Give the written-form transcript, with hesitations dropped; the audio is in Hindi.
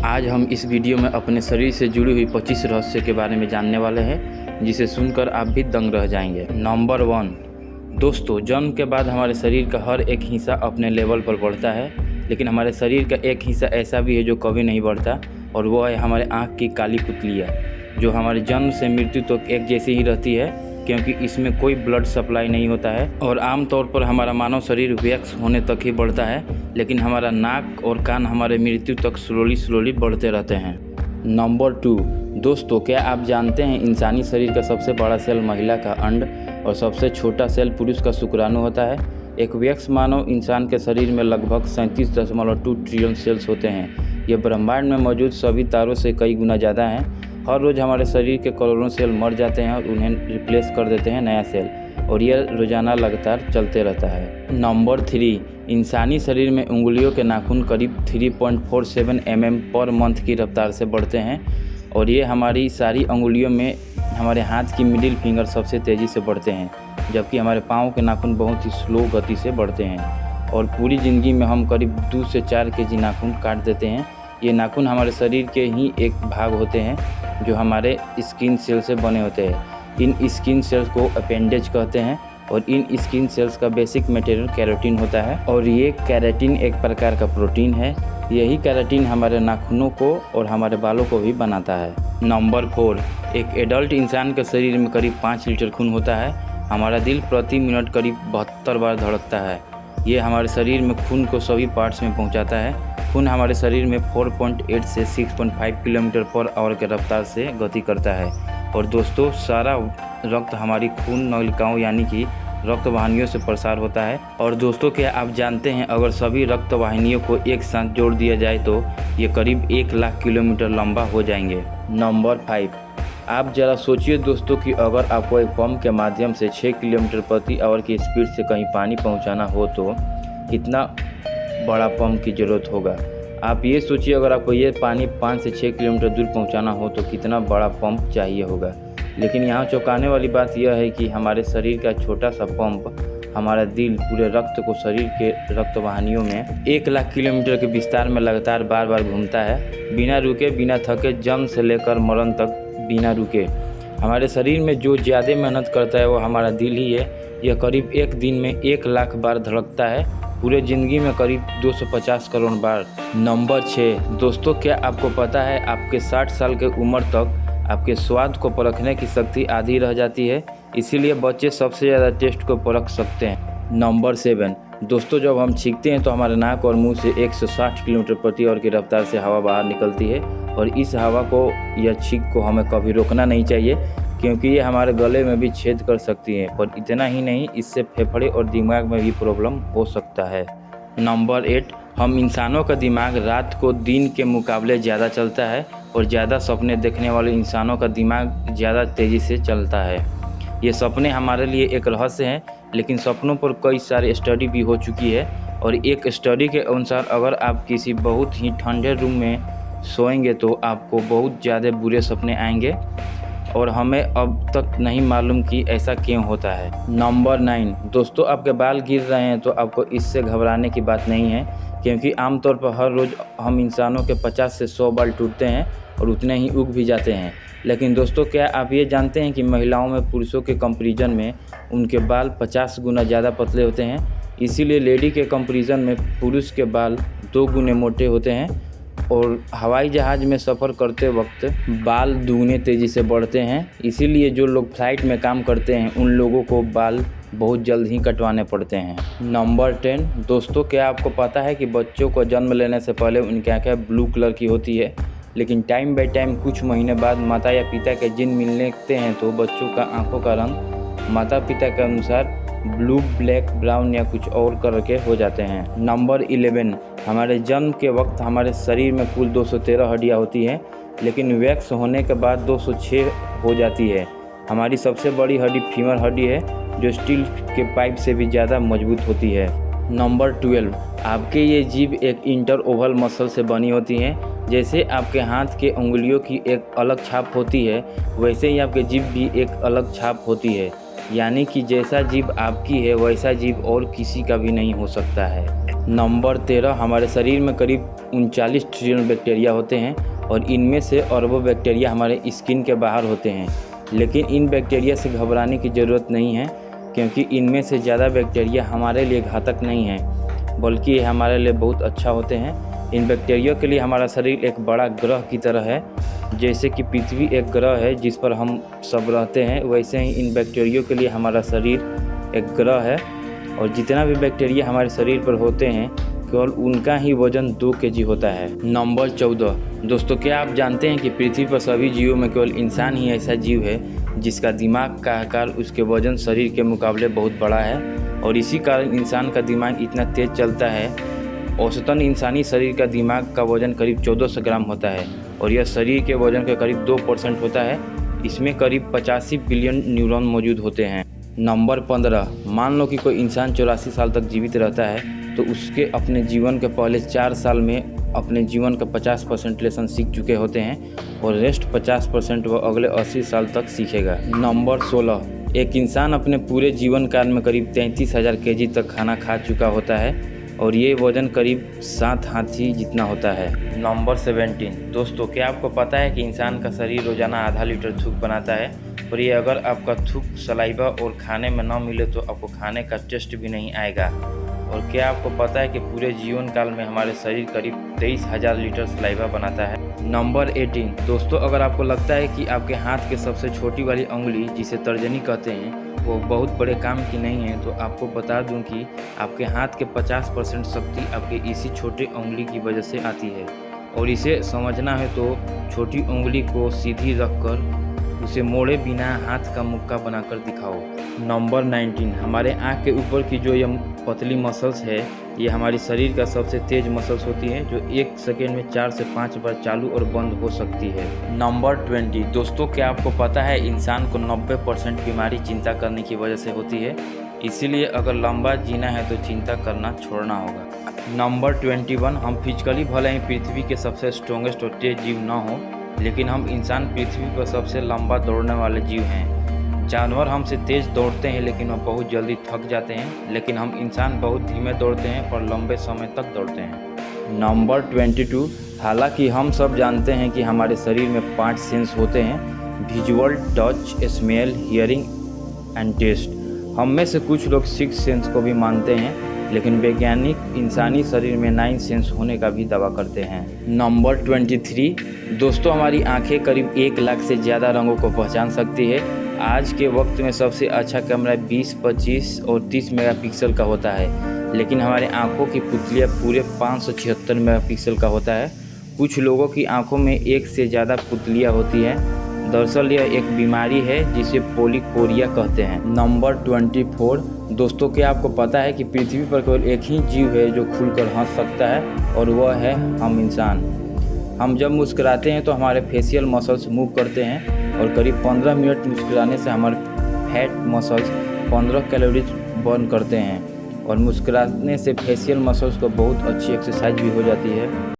आज हम इस वीडियो में अपने शरीर से जुड़ी हुई 25 रहस्य के बारे में जानने वाले हैं, जिसे सुनकर आप भी दंग रह जाएंगे। नंबर 1, दोस्तों, जन्म के बाद हमारे शरीर का हर एक हिस्सा अपने लेवल पर बढ़ता है, लेकिन हमारे शरीर का एक हिस्सा ऐसा भी है जो कभी नहीं बढ़ता, और वो है हमारे आँख की काली पुतलियाँ, जो हमारे जन्म से मृत्यु तक एक जैसी ही रहती है, क्योंकि इसमें कोई ब्लड सप्लाई नहीं होता है। और आमतौर पर हमारा मानव शरीर वैक्स होने तक ही बढ़ता है, लेकिन हमारा नाक और कान हमारे मृत्यु तक स्लोली बढ़ते रहते हैं। नंबर 2, दोस्तों, क्या आप जानते हैं इंसानी शरीर का सबसे बड़ा सेल महिला का अंड और सबसे छोटा सेल पुरुष का शुक्राणु होता है। एक वयस्क मानव इंसान के शरीर में लगभग 37.2 ट्रिलियन सेल्स होते हैं। ये ब्रह्मांड में मौजूद सभी तारों से कई गुना ज़्यादा हैं। हर रोज़ हमारे शरीर के करोड़ों सेल मर जाते हैं और उन्हें रिप्लेस कर देते हैं नया सेल, और यह रोज़ाना लगातार चलते रहता है। नंबर 3, इंसानी शरीर में उंगलियों के नाखून करीब 3.47 mm पर मंथ की रफ्तार से बढ़ते हैं, और ये हमारी सारी अंगुलियों में हमारे हाथ की मिडिल फिंगर सबसे तेज़ी से बढ़ते हैं, जबकि हमारे पाँव के नाखून बहुत ही स्लो गति से बढ़ते हैं। और पूरी ज़िंदगी में हम करीब 2 से 4 kg नाखून काट देते हैं। ये नाखून हमारे शरीर के ही एक भाग होते हैं, जो हमारे स्किन सेल से बने होते हैं। इन स्किन सेल्स को अपेंडेज कहते हैं, और इन स्किन सेल्स का बेसिक मटेरियल केराटिन होता है, और ये केराटिन एक प्रकार का प्रोटीन है। यही केराटिन हमारे नाखूनों को और हमारे बालों को भी बनाता है। नंबर 4, एक एडल्ट इंसान के शरीर में करीब 5 लीटर खून होता है। हमारा दिल प्रति मिनट करीब 72 बार धड़कता है। ये हमारे शरीर में खून को सभी पार्ट्स में पहुँचाता है। खून हमारे शरीर में 4.8 से 6.5 किलोमीटर पर आवर के रफ्तार से गति करता है। और दोस्तों, सारा रक्त हमारी खून नलिकाओं यानी कि रक्त वाहिनियों से प्रसार होता है। और दोस्तों, क्या आप जानते हैं अगर सभी रक्त वाहिनियों को एक साथ जोड़ दिया जाए तो ये करीब 1 लाख किलोमीटर लंबा हो जाएंगे। नंबर 5, आप ज़रा सोचिए दोस्तों कि अगर आपको एक पंप के माध्यम से 6 किलोमीटर प्रति आवर की स्पीड से कहीं पानी पहुँचाना हो तो कितना बड़ा पंप की ज़रूरत होगा। आप ये सोचिए, अगर आपको ये पानी 5 से 6 किलोमीटर दूर पहुंचाना हो तो कितना बड़ा पंप चाहिए होगा। लेकिन यहाँ चौंकाने वाली बात यह है कि हमारे शरीर का छोटा सा पंप, हमारा दिल, पूरे रक्त को शरीर के रक्त वाहिनियों में 1 लाख किलोमीटर के विस्तार में लगातार बार बार घूमता है, बिना रुके, बिना थके, जन्म से लेकर मरण तक बिना रुके। हमारे शरीर में जो ज़्यादा मेहनत करता है वो हमारा दिल ही है। यह करीब एक दिन में 1 लाख बार धड़कता है, पूरे ज़िंदगी में करीब 250 करोड़ बार। नंबर 6, दोस्तों, क्या आपको पता है आपके 60 साल के उम्र तक आपके स्वाद को परखने की शक्ति आधी रह जाती है, इसीलिए बच्चे सबसे ज़्यादा टेस्ट को परख सकते हैं। नंबर 7, दोस्तों, जब हम छींकते हैं तो हमारे नाक और मुंह से 160 किलोमीटर प्रति आवर की रफ्तार से हवा बाहर निकलती है, और इस हवा को या छींक को हमें कभी रोकना नहीं चाहिए, क्योंकि ये हमारे गले में भी छेद कर सकती है। पर इतना ही नहीं, इससे फेफड़े और दिमाग में भी प्रॉब्लम हो सकता है। नंबर 8, हम इंसानों का दिमाग रात को दिन के मुकाबले ज़्यादा चलता है, और ज़्यादा सपने देखने वाले इंसानों का दिमाग ज़्यादा तेज़ी से चलता है। ये सपने हमारे लिए एक रहस्य हैं, लेकिन सपनों पर कई सारे स्टडी भी हो चुकी है। और एक स्टडी के अनुसार अगर आप किसी बहुत ही ठंडे रूम में सोएंगे तो आपको बहुत ज़्यादा बुरे सपने आएंगे, और हमें अब तक नहीं मालूम कि ऐसा क्यों होता है। नंबर 9, दोस्तों, आपके बाल गिर रहे हैं तो आपको इससे घबराने की बात नहीं है, क्योंकि आमतौर पर हर रोज़ हम इंसानों के 50 से 100 बाल टूटते हैं और उतने ही उग भी जाते हैं। लेकिन दोस्तों, क्या आप ये जानते हैं कि महिलाओं में पुरुषों के कंपैरिजन में उनके बाल 50 गुना ज़्यादा पतले होते हैं। इसीलिए लेडी के कंपैरिजन में पुरुष के बाल 2 गुने मोटे होते हैं, और हवाई जहाज़ में सफ़र करते वक्त बाल दुगने तेज़ी से बढ़ते हैं। इसीलिए जो लोग फ्लाइट में काम करते हैं उन लोगों को बाल बहुत जल्द ही कटवाने पड़ते हैं। नंबर 10, दोस्तों, क्या आपको पता है कि बच्चों को जन्म लेने से पहले उनकी आँखें ब्लू कलर की होती है, लेकिन टाइम बाय टाइम कुछ महीने बाद माता या पिता के जिन मिलने लगते हैं तो बच्चों का आँखों का रंग माता पिता के अनुसार ब्लू, ब्लैक, ब्राउन या कुछ और कलर के हो जाते हैं। नंबर 11, हमारे जन्म के वक्त हमारे शरीर में कुल 213 हड्डियाँ होती हैं, लेकिन वैक्स होने के बाद 206 हो जाती है। हमारी सबसे बड़ी हड्डी फीमर हड्डी है, जो स्टील के पाइप से भी ज़्यादा मजबूत होती है। नंबर 12, आपके ये जीभ एक इंटर ओवल मसल से बनी होती हैं। जैसे आपके हाथ के उंगलियों की एक अलग छाप होती है, वैसे ही आपके जीभ भी एक अलग छाप होती है, यानी कि जैसा जीभ आपकी है वैसा जीभ और किसी का भी नहीं हो सकता है। नंबर 13, हमारे शरीर में करीब 39 ट्रिलियन बैक्टीरिया होते हैं और इनमें से अरबों बैक्टीरिया हमारे स्किन के बाहर होते हैं। लेकिन इन बैक्टीरिया से घबराने की ज़रूरत नहीं है, क्योंकि इनमें से ज़्यादा बैक्टीरिया हमारे लिए घातक नहीं हैं, बल्कि ये हमारे लिए बहुत अच्छा होते हैं। इन बैक्टीरिया के लिए हमारा शरीर एक बड़ा ग्रह की तरह है। जैसे कि पृथ्वी एक ग्रह है जिस पर हम सब रहते हैं, वैसे ही इन बैक्टीरिया के लिए हमारा शरीर एक ग्रह है। और जितना भी बैक्टीरिया हमारे शरीर पर होते हैं, केवल उनका ही वजन 2 kg होता है। नंबर 14, दोस्तों क्या आप जानते हैं कि पृथ्वी पर सभी जीवों में केवल इंसान ही ऐसा जीव है जिसका दिमाग का आकार उसके वजन शरीर के मुकाबले बहुत बड़ा है, और इसी कारण इंसान का दिमाग इतना तेज चलता है। औसतन इंसानी शरीर का दिमाग का वजन करीब 1400 ग्राम होता है और यह शरीर के वजन के करीब 2% होता है। इसमें करीब 85 बिलियन न्यूरॉन मौजूद होते हैं। नंबर 15, मान लो कि कोई इंसान 84 साल तक जीवित रहता है, तो उसके अपने जीवन के पहले 4 साल में अपने जीवन का 50% लेसन सीख चुके होते हैं और रेस्ट 50% वह अगले 80 साल तक सीखेगा। नंबर 16, एक इंसान अपने पूरे जीवन काल में करीब 33,000 kg तक खाना खा चुका होता है और ये वजन करीब 7 हाथी जितना होता है। नंबर 17, दोस्तों क्या आपको पता है कि इंसान का शरीर रोजाना आधा लीटर थूक बनाता है, और ये अगर आपका थूक सलाइवा और खाने में न मिले तो आपको खाने का टेस्ट भी नहीं आएगा। और क्या आपको पता है कि पूरे जीवन काल में हमारे शरीर करीब 23,000 लीटर सलाइवा बनाता है। नंबर 18, दोस्तों अगर आपको लगता है कि आपके हाथ के सबसे छोटी वाली उंगली, जिसे तर्जनी कहते हैं, वो बहुत बड़े काम की नहीं है, तो आपको बता दूं कि आपके हाथ के 50% शक्ति आपके इसी छोटी उंगली की वजह से आती है। और इसे समझना है तो छोटी उंगली को सीधी रखकर उसे मोड़े बिना हाथ का मुक्का बनाकर दिखाओ। नंबर 19, हमारे आँख के ऊपर की जो ये पतली मसल्स है, ये हमारी शरीर का सबसे तेज मसल्स होती है, जो 1 सेकेंड में 4 से 5 बार चालू और बंद हो सकती है। नंबर 20, दोस्तों क्या आपको पता है इंसान को 90% बीमारी चिंता करने की वजह से होती है, इसीलिए अगर लंबा जीना है तो चिंता करना छोड़ना होगा। नंबर 21, हम फिजिकली भले ही पृथ्वी के सबसे स्ट्रॉन्गेस्ट और तेज जीव न हो, लेकिन हम इंसान पृथ्वी पर सबसे लंबा दौड़ने वाले जीव हैं। जानवर हमसे तेज़ दौड़ते हैं लेकिन वह बहुत जल्दी थक जाते हैं, लेकिन हम इंसान बहुत धीमे दौड़ते हैं पर लंबे समय तक दौड़ते हैं। नंबर 22, हालांकि हम सब जानते हैं कि हमारे शरीर में 5 सेंस होते हैं: visual, touch, smell, hearing and taste. हम में से कुछ लोग 6 सेंस को भी मानते हैं, लेकिन वैज्ञानिक इंसानी शरीर में 9 सेंस होने का भी दावा करते हैं। नंबर 23, दोस्तों हमारी आंखें करीब 1 लाख से ज़्यादा रंगों को पहचान सकती है। आज के वक्त में सबसे अच्छा कैमरा 20, 25 और 30 मेगापिक्सल का होता है, लेकिन हमारे आंखों की पुतलियाँ पूरे 576 मेगापिक्सल का होता है। कुछ लोगों की आंखों में 1 से ज़्यादा पुतलियाँ होती हैं। दरअसल यह एक बीमारी है जिसे पोलिकोरिया कहते हैं। नंबर 24, दोस्तों क्या आपको पता है कि पृथ्वी पर केवल एक ही जीव है जो खुलकर हंस सकता है, और वह है हम इंसान। हम जब मुस्कुराते हैं तो हमारे फेशियल मसल्स मूव करते हैं, और करीब 15 मिनट मुस्कुराने से हमारे फैट मसल्स 15 कैलोरीज बर्न करते हैं, और मुस्कुराने से फेशियल मसल्स को बहुत अच्छी एक्सरसाइज भी हो जाती है।